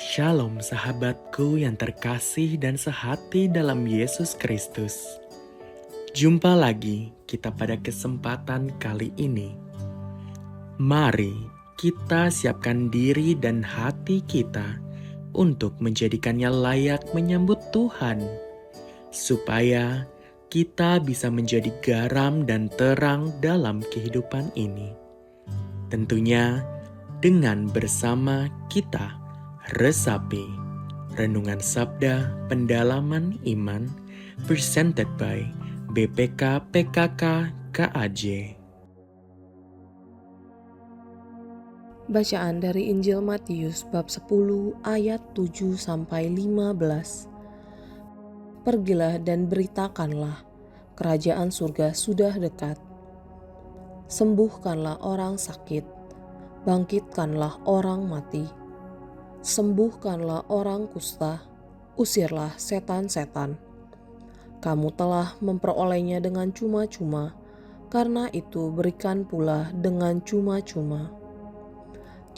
Shalom sahabatku yang terkasih dan sehati dalam Yesus Kristus. Jumpa lagi kita pada kesempatan kali ini. Mari kita siapkan diri dan hati kita untuk menjadikannya layak menyambut Tuhan, supaya kita bisa menjadi garam dan terang dalam kehidupan ini. Tentunya dengan bersama kita resapi Renungan Sabda Pendalaman Iman presented by BPK PKK KAJ. Bacaan dari Injil Matius bab 10 ayat 7 sampai 15. Pergilah dan beritakanlah, kerajaan surga sudah dekat. Sembuhkanlah orang sakit, bangkitkanlah orang mati. Sembuhkanlah orang kusta, usirlah setan-setan. Kamu telah memperolehnya dengan cuma-cuma, karena itu berikan pula dengan cuma-cuma.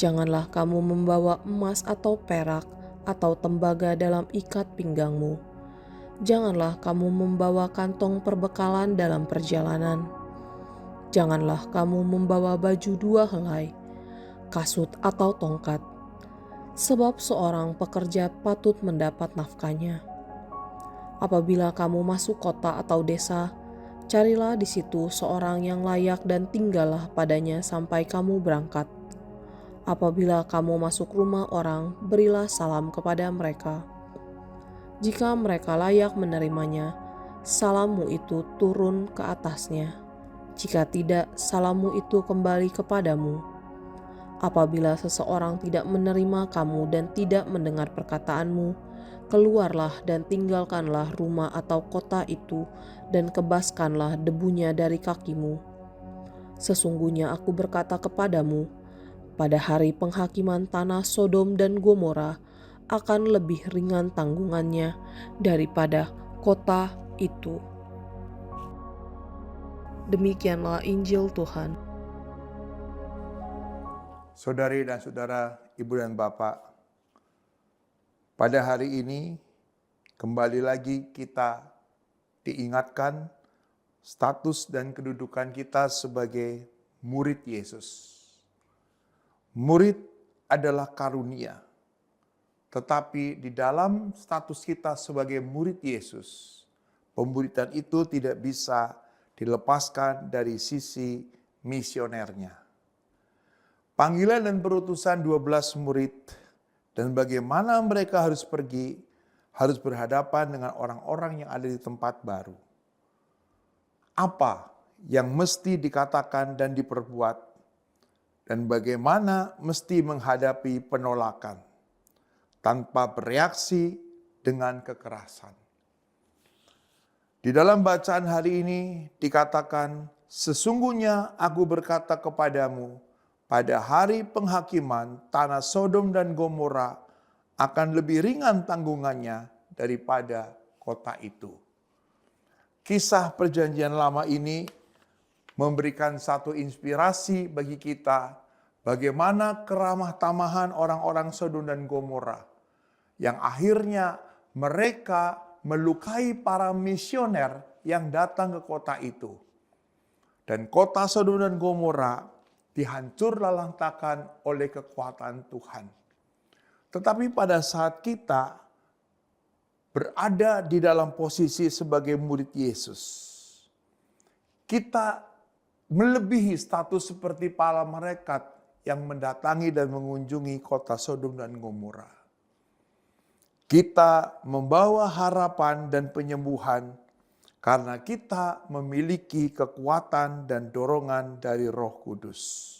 Janganlah kamu membawa emas atau perak atau tembaga dalam ikat pinggangmu. Janganlah kamu membawa kantong perbekalan dalam perjalanan. Janganlah kamu membawa baju dua helai, kasut atau tongkat, sebab seorang pekerja patut mendapat nafkahnya. Apabila kamu masuk kota atau desa, carilah di situ seorang yang layak dan tinggallah padanya sampai kamu berangkat. Apabila kamu masuk rumah orang, berilah salam kepada mereka. Jika mereka layak menerimanya, salammu itu turun ke atasnya. Jika tidak, salammu itu kembali kepadamu. Apabila seseorang tidak menerima kamu dan tidak mendengar perkataanmu, keluarlah dan tinggalkanlah rumah atau kota itu dan kebaskanlah debunya dari kakimu. Sesungguhnya aku berkata kepadamu, pada hari penghakiman tanah Sodom dan Gomora akan lebih ringan tanggungannya daripada kota itu. Demikianlah Injil Tuhan. Saudari dan saudara, ibu dan bapak, pada hari ini kembali lagi kita diingatkan status dan kedudukan kita sebagai murid Yesus. Murid adalah karunia, tetapi di dalam status kita sebagai murid Yesus, pemuridan itu tidak bisa dilepaskan dari sisi misionernya. Panggilan dan perutusan 12 murid dan bagaimana mereka harus pergi, harus berhadapan dengan orang-orang yang ada di tempat baru. Apa yang mesti dikatakan dan diperbuat, dan bagaimana mesti menghadapi penolakan tanpa bereaksi dengan kekerasan. Di dalam bacaan hari ini dikatakan, sesungguhnya aku berkata kepadamu, pada hari penghakiman tanah Sodom dan Gomora akan lebih ringan tanggungannya daripada kota itu. Kisah perjanjian lama ini memberikan satu inspirasi bagi kita bagaimana keramah tamahan orang-orang Sodom dan Gomora yang akhirnya mereka melukai para misioner yang datang ke kota itu. Dan kota Sodom dan Gomora dihancur lalantakan oleh kekuatan Tuhan. Tetapi pada saat kita berada di dalam posisi sebagai murid Yesus, kita melebihi status seperti para malaikat yang mendatangi dan mengunjungi kota Sodom dan Gomora. Kita membawa harapan dan penyembuhan karena kita memiliki kekuatan dan dorongan dari Roh Kudus.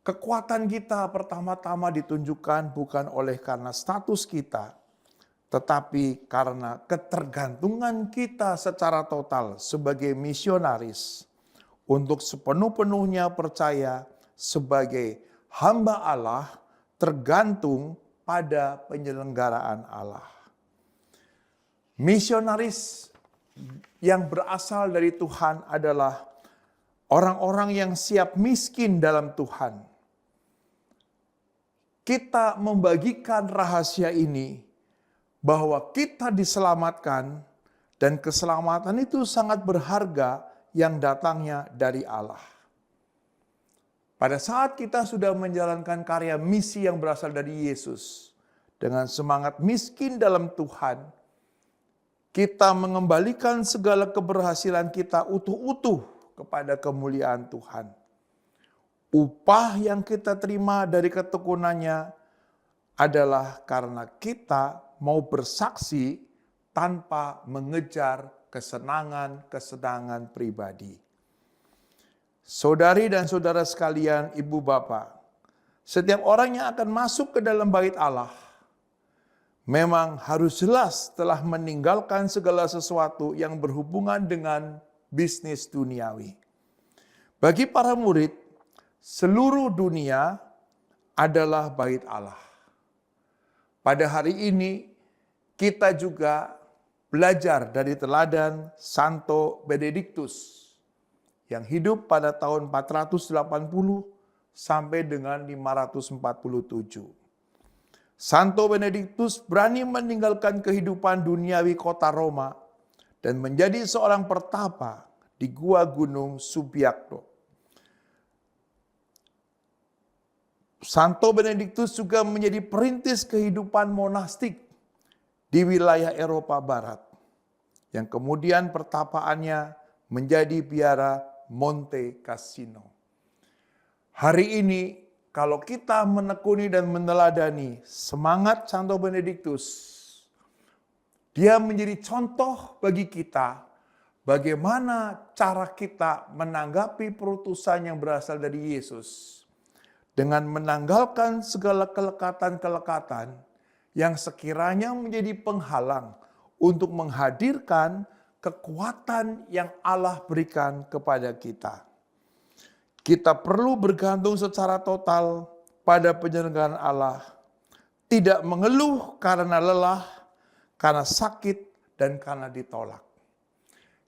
Kekuatan kita pertama-tama ditunjukkan bukan oleh karena status kita, tetapi karena ketergantungan kita secara total sebagai misionaris untuk sepenuh-penuhnya percaya sebagai hamba Allah tergantung pada penyelenggaraan Allah. Misionaris yang berasal dari Tuhan adalah orang-orang yang siap miskin dalam Tuhan. kita membagikan rahasia ini, bahwa kita diselamatkan dan keselamatan itu sangat berharga yang datangnya dari Allah. Pada saat kita sudah menjalankan karya misi yang berasal dari Yesus, dengan semangat miskin dalam Tuhan, kita mengembalikan segala keberhasilan kita utuh-utuh kepada kemuliaan Tuhan. Upah yang kita terima dari ketekunannya adalah karena kita mau bersaksi tanpa mengejar kesenangan-kesenangan pribadi. Saudari dan saudara sekalian, ibu bapak, setiap orang yang akan masuk ke dalam bait Allah memang harus jelas telah meninggalkan segala sesuatu yang berhubungan dengan bisnis duniawi. Bagi para murid, seluruh dunia adalah bait Allah. Pada hari ini kita juga belajar dari teladan Santo Benediktus yang hidup pada tahun 480 sampai dengan 547. Santo Benediktus berani meninggalkan kehidupan duniawi kota Roma dan menjadi seorang pertapa di Gua Gunung Subiakto. Santo Benediktus juga menjadi perintis kehidupan monastik di wilayah Eropa Barat, yang kemudian pertapaannya menjadi biara Monte Cassino. Hari ini, kalau kita menekuni dan meneladani semangat Santo Benediktus, dia menjadi contoh bagi kita bagaimana cara kita menanggapi perutusan yang berasal dari Yesus, dengan menanggalkan segala kelekatan-kelekatan yang sekiranya menjadi penghalang untuk menghadirkan kekuatan yang Allah berikan kepada kita. Kita perlu bergantung secara total pada penyergaan Allah, tidak mengeluh karena lelah, karena sakit, dan karena ditolak.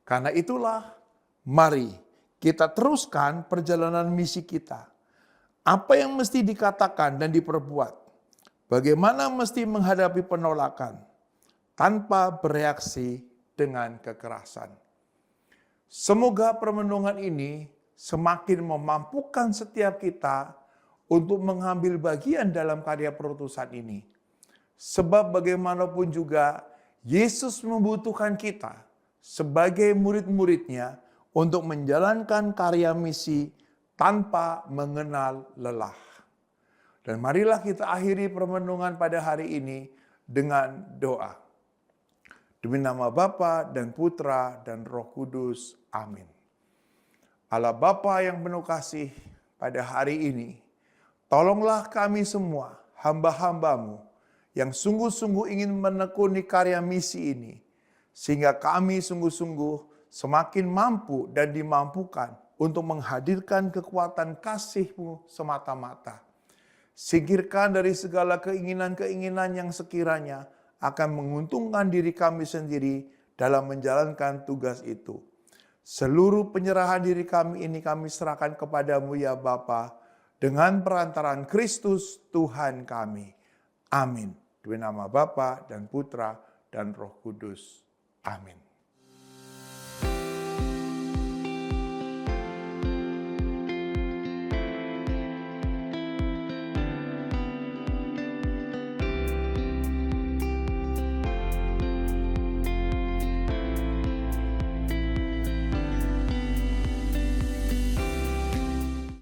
Karena itulah, mari kita teruskan perjalanan misi kita. Apa yang mesti dikatakan dan diperbuat? Bagaimana mesti menghadapi penolakan tanpa bereaksi dengan kekerasan? Semoga permenungan ini semakin memampukan setiap kita untuk mengambil bagian dalam karya perutusan ini. Sebab bagaimanapun juga Yesus membutuhkan kita sebagai murid-muridnya untuk menjalankan karya misi tanpa mengenal lelah. Dan marilah kita akhiri permenungan pada hari ini dengan doa. Demi nama Bapa dan Putra dan Roh Kudus. Amin. Allah Bapa yang penuh kasih, pada hari ini, tolonglah kami semua, hamba-hambamu, yang sungguh-sungguh ingin menekuni karya misi ini, sehingga kami sungguh-sungguh semakin mampu dan dimampukan untuk menghadirkan kekuatan kasih-Mu semata-mata. Singkirkan dari segala keinginan-keinginan yang sekiranya akan menguntungkan diri kami sendiri dalam menjalankan tugas itu. Seluruh penyerahan diri kami ini kami serahkan kepadamu ya Bapa, dengan perantaraan Kristus Tuhan kami. Amin. Demi nama Bapa dan Putra dan Roh Kudus. Amin.